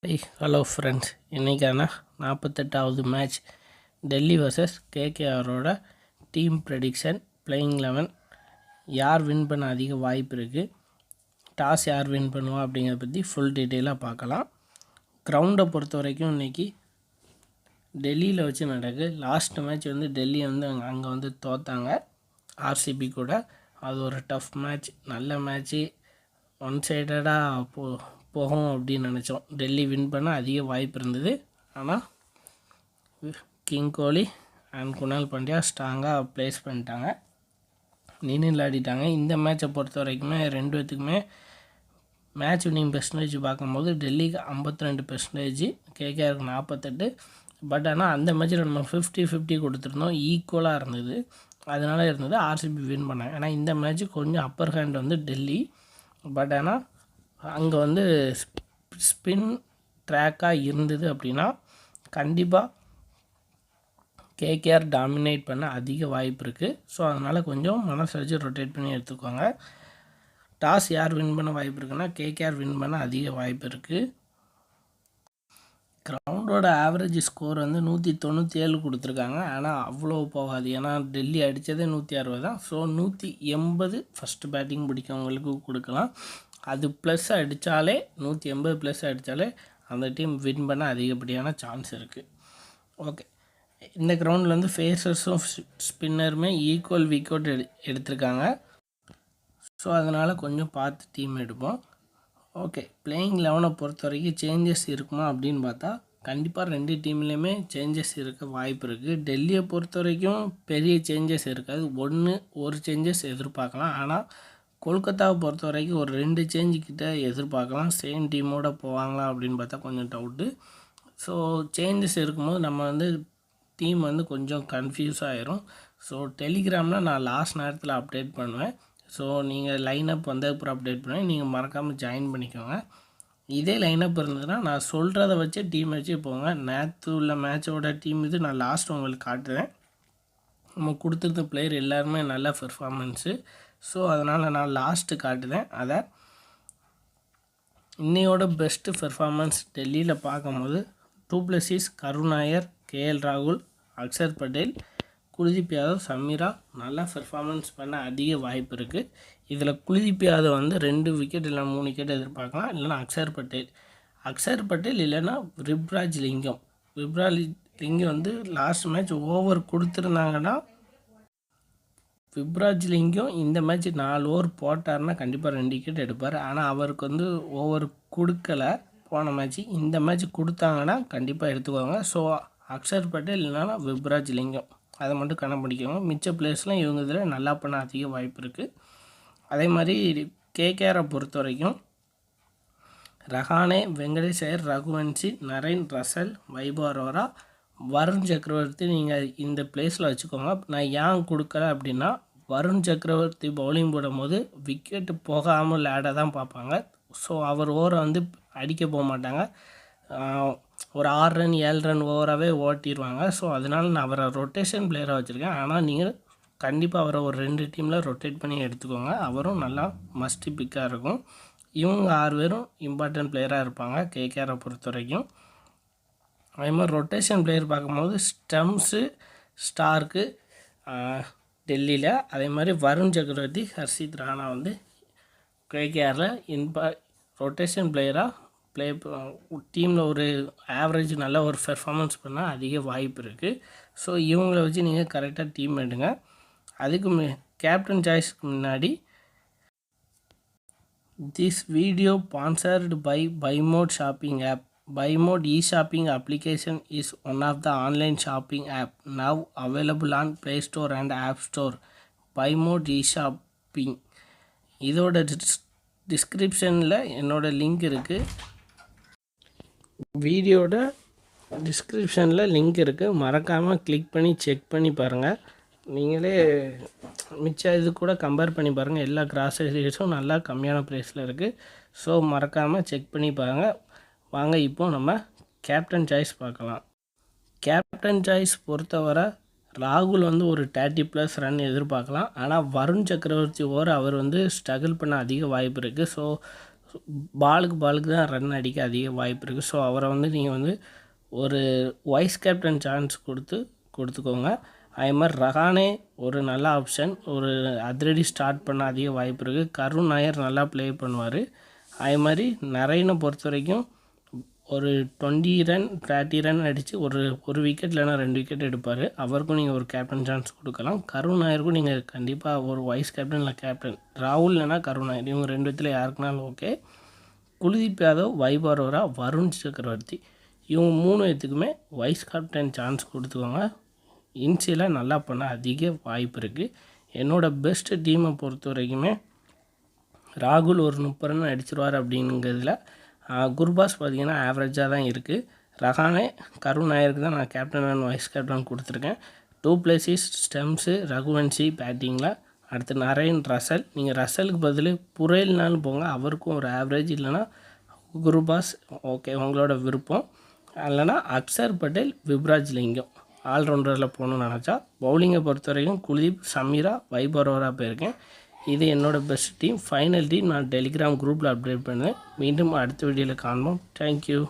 Hello friends, இன்றைக்கான 48வது match Delhi versus கேகேஆரோட டீம் ப்ரெடிக்ஷன் பிளேயிங் 11 யார் வின் பண்ண அதிக வாய்ப்பு இருக்குது, டாஸ் யார் வின் பண்ணுவா அப்படிங்கிறத பற்றி ஃபுல் டீட்டெயிலாக பார்க்கலாம். கிரவுண்டை பொறுத்த வரைக்கும் இன்றைக்கி டெல்லியில் வச்சு நடக்குது. லாஸ்ட் மேட்ச் வந்து டெல்லி வந்து அங்கே வந்து தோத்தாங்க ஆர்சிபி கூட. அது ஒரு டஃப் மேட்ச், நல்ல மேட்ச்சு, ஒன் சைடடாக போகும் அப்படின்னு நினச்சோம். டெல்லி வின் பண்ண அதிக வாய்ப்பு இருந்தது. ஆனால் king Kohli and Kunal Pandya ஸ்ட்ராங்காக ப்ளேஸ் பண்ணிட்டாங்க, நின்று விளையாடிட்டாங்க. இந்த மேட்சை பொறுத்த வரைக்குமே ரெண்டு பேத்துக்குமே மேட்ச் வின்னிங் பெர்சன்டேஜ் பார்க்கும்போது டெல்லிக்கு 52%, கேகேஆருக்கு 48. பட் ஆனால் அந்த மேட்ச்சில் நம்ம 50-50 கொடுத்துருந்தோம், ஈக்குவலாக இருந்தது. அதனால் இருந்தது ஆர்சிபி வின் பண்ணாங்க. ஏன்னா இந்த மேட்ச்சு கொஞ்சம் அப்பர் ஹேண்ட் வந்து டெல்லி. பட் ஆனால் அங்கே வந்து ஸ்பின் ட்ராக்காக இருந்தது அப்படின்னா கண்டிப்பாக கேகேஆர் டாமினேட் பண்ண அதிக வாய்ப்பு இருக்குது. ஸோ அதனால் கொஞ்சம் மனசு வச்சு ரொட்டேட் பண்ணி எடுத்துக்கோங்க. டாஸ் யார் வின் பண்ண வாய்ப்பு இருக்குன்னா கேகேஆர் வின் பண்ண அதிக வாய்ப்பு இருக்குது. கிரவுண்டோட ஆவரேஜ் ஸ்கோர் வந்து 197 கொடுத்துருக்காங்க. ஆனால் அவ்வளோ போகாது, ஏன்னா டெல்லி அடித்ததே 160 தான். ஸோ 180 ஃபஸ்ட்டு பேட்டிங் பிடிக்கவங்களுக்கு கொடுக்கலாம். அது ப்ளஸ் அடித்தாலே 180 ப்ளஸ் அடித்தாலே அந்த டீம் வின் பண்ண அதிகப்படியான சான்ஸ் இருக்குது. ஓகே, இந்த கிரவுண்டில் வந்து ஃபேஸர்ஸும் ஸ்பின்னருமே ஈக்குவல் விக்கெட் எடுத்திருக்காங்க. ஸோ அதனால் கொஞ்சம் பார்த்து டீம் எடுப்போம். ஓகே, பிளேயிங் 11 பொறுத்த வரைக்கும் சேஞ்சஸ் இருக்குமா அப்படின்னு பார்த்தா கண்டிப்பாக ரெண்டு டீம்லேயுமே சேஞ்சஸ் இருக்க வாய்ப்பு இருக்குது. டெல்லியை பொறுத்த வரைக்கும் பெரிய சேஞ்சஸ் இருக்காது, ஒரு சேஞ்சஸ் எதிர்பார்க்கலாம். ஆனால் கொல்கத்தாவை பொறுத்த வரைக்கும் ஒரு 2 சேஞ்சு கிட்டே எதிர்பார்க்கலாம். சேம் டீமோடு போவாங்களா அப்படின்னு பார்த்தா கொஞ்சம் டவுட்டு. ஸோ சேஞ்சஸ் இருக்கும்போது நம்ம வந்து டீம் வந்து கொஞ்சம் கன்ஃபியூஸ் ஆகிரும். ஸோ டெலிகிராமில் நான் லாஸ்ட் நேரத்தில் அப்டேட் பண்ணுவேன். ஸோ நீங்கள் லைனப் வந்ததுக்கப்புறம் அப்டேட் பண்ணுவேன், நீங்கள் மறக்காமல் ஜாயின் பண்ணிக்கோங்க. இதே லைனப் இருந்ததுன்னா நான் சொல்கிறத வச்சு டீம் வச்சு போங்க. நேற்று உள்ள மேட்சோட டீம் இது நான் லாஸ்ட் உங்களுக்கு காட்டுறேன். நம்ம கொடுத்துருந்த பிளேயர் எல்லாருமே நல்ல பெர்ஃபார்மன்ஸு. ஸோ அதனால் நான் லாஸ்ட்டு காட்டுதேன். அதை இன்னையோட பெஸ்ட்டு பெர்ஃபார்மன்ஸ் டெல்லியில் பார்க்கும்போது டூப்ளசிஸ், கருண் நாயர், கேஎல் ராகுல், அக்ஷர் பட்டேல், குல்தீப் யாதவ், சமீரா நல்லா பெர்ஃபார்மன்ஸ் பண்ண அதிக வாய்ப்பு இருக்குது. இதில் குல்தீப் யாதவ் வந்து 2 விக்கெட் இல்லை 3 விக்கெட் எதிர்பார்க்கலாம். இல்லைனா அக்ஷர் பட்டேல் இல்லைன்னா ரிப்ராஜ் லிங்கம் வந்து லாஸ்ட் மேட்ச் ஓவர் கொடுத்துருந்தாங்கன்னா ரிப்ராஜ் லிங்கம் இந்த மேட்ச் 4 ஓவர் போட்டார்னா கண்டிப்பாக 2 விக்கெட் எடுப்பார். ஆனால் அவருக்கு வந்து ஓவர் கொடுக்கலை போன மேட்ச்சு. இந்த மேட்ச் கொடுத்தாங்கன்னா கண்டிப்பாக எடுத்துக்குவாங்க. ஸோ அக்ஷர் பட்டேல் இல்லைனா ரிப்ராஜ் லிங்கம் அதை மட்டும் கண்டுபிடிக்கோங்க. மிச்ச பிளேயர்ஸ்லாம் இவங்க இதில் நல்லா பண்ண அதிக வாய்ப்பு இருக்குது. அதே மாதிரி கேகேஆரை பொறுத்த வரைக்கும் ரஹானே, வெங்கடேஷ் ஐயர், ரகுவன்சி, நரேன், ரசல், வைபவ் அரோரா, வருண் சக்கரவர்த்தி நீங்கள் இந்த பிளேஸில் வச்சுக்கோங்க. நான் ஏன் கொடுக்கல அப்படின்னா வருண் சக்கரவர்த்தி பவுலிங் போடும்போது விக்கெட்டு போகாமல் ஆட தான் பார்ப்பாங்க. ஸோ அவர் ஓவரை வந்து அடிக்க போக மாட்டாங்க, ஒரு 6 ரன் 7 ரன் ஓவராகவே ஓட்டிடுவாங்க. ஸோ அதனால் நான் அவரை ரொட்டேஷன் பிளேயராக வச்சுருக்கேன். ஆனால் நீங்கள் கண்டிப்பாக அவரை ஒரு 2 டீமில் ரொட்டேட் பண்ணி எடுத்துக்கோங்க. அவரும் நல்லா மஸ்ட் பிக்காக இருக்கும். இவங்க 6 பேரும் இம்பார்ட்டன்ட் பிளேயராக இருப்பாங்க கேகேஆரை பொறுத்த வரைக்கும். அதே மாதிரி ரொட்டேஷன் பிளேயர் பார்க்கும்போது ஸ்டம்ஸு, ஸ்டார்க்கு டெல்லியில், அதே மாதிரி வருண் சக்கரவர்த்தி, ஹர்ஷித் ராணா வந்து கேகேஆரில் ரொட்டேஷன் பிளேயராக டீமில் ஒரு ஆவரேஜ் நல்ல ஒரு பெர்ஃபார்மன்ஸ் பண்ணால் அதிக வாய்ப்பு இருக்குது. ஸோ இவங்கள வச்சு நீங்கள் கரெக்டாக டீம் எடுங்க. அதுக்கு கேப்டன் சாய்ஸ்க்கு முன்னாடி this video sponsored by Buymote shopping app. Buymote e-shopping application is one of the online shopping app now available on Play Store and App Store. Buymote e-shopping இதோட டிஸ்கிரிப்ஷனில் என்னோட லிங்க் இருக்குது, வீடியோட டிஸ்கிரிப்ஷனில் லிங்க் இருக்குது. மறக்காமல் கிளிக் பண்ணி செக் பண்ணி பாருங்கள். நீங்களே மிச்சம் இது கூட கம்பேர் பண்ணி பாருங்கள். எல்லா கிராசரிஸும் நல்லா கம்மியான ப்ரைஸில் இருக்குது. ஸோ மறக்காமல் செக் பண்ணி பாருங்கள். வாங்க இப்போது நம்ம கேப்டன் சாய்ஸ் பார்க்கலாம். கேப்டன் சாய்ஸ் பொறுத்தவரை ராகுல் வந்து ஒரு 30+ ரன் எதிர்பார்க்கலாம். ஆனால் வருண் சக்கரவர்த்தி அவர் வந்து ஸ்ட்ரகிள் பண்ண அதிக வாய்ப்பு இருக்குது. ஸோ பாலுக்கு தான் ரன் அடிக்க அதிக வாய்ப்பு இருக்குது. ஸோ அவரை வந்து நீங்கள் வந்து ஒரு வைஸ் கேப்டன் சான்ஸ் கொடுத்துக்கோங்க. அதே மாதிரி ரஹானே ஒரு நல்ல ஆப்ஷன், ஒரு அதிரடி ஸ்டார்ட் பண்ண அதிக வாய்ப்பு இருக்குது. கருண் நாயர் நல்லா ப்ளே பண்ணுவார். அதே மாதிரி நரேனை பொறுத்த வரைக்கும் ஒரு 20 ரன் 30 ரன் அடித்து ஒரு விக்கெட் இல்லைனா 2 விக்கெட் எடுப்பார். அவருக்கும் நீங்கள் ஒரு கேப்டன் சான்ஸ் கொடுக்கலாம். கருண் நாயருக்கும் நீங்கள் கண்டிப்பாக ஒரு வைஸ் கேப்டன் இல்லை கேப்டன், ராகுல் இல்லைனா கருண் நாயர், இவங்க 2 விதத்தில் யாருக்குனாலும் ஓகே. குல்தீப் யாதவ், வைபவ் அரோரா, வருண் சக்கரவர்த்தி, இவங்க 3 பேத்துக்குமே வைஸ் கேப்டன் சான்ஸ் கொடுத்துக்கோங்க. இன்சியலாக நல்லா பண்ண அதிக வாய்ப்பு இருக்குது. என்னோடய பெஸ்ட் டீமை பொறுத்த வரைக்குமே ராகுல் ஒரு 30 ரன் அடிச்சிருவார் அப்படிங்கிறதுல. குர்பாஸ் பார்த்திங்கன்னா ஆவரேஜாக தான் இருக்குது. ரஹானே, கருண் நாயருக்கு தான் நான் கேப்டன் அண்ட் வைஸ் கேப்டன் கொடுத்துருக்கேன். 2 பிளேசிஸ் ஸ்டெம்ஸு, ரகுவன்சி பேட்டிங்கில். அடுத்து நரேன், ரசல். நீங்கள் ரசலுக்கு பதில் புரேல்னாலும் போங்க, அவருக்கும் ஒரு ஆவரேஜ், இல்லைனா குர்பாஸ், ஓகே உங்களோட விருப்பம். இல்லைனா அக்சர் பட்டேல், விப்ராஜ் லிங்கம் ஆல்ரவுண்டரில் போகணுன்னு நினச்சா. பவுலிங்கை பொறுத்த வரைக்கும் குல்தீப், சமீரா, வைபவ் அரோரா போயிருக்கேன். இது என்னோடய பெஸ்ட் டீம். ஃபைனல் டீம் நான் டெலிகிராம் குரூப்பில் அப்டேட் பண்ணுவேன். மீண்டும் அடுத்த வீடியோவில் காண்போம். தேங்க்யூ.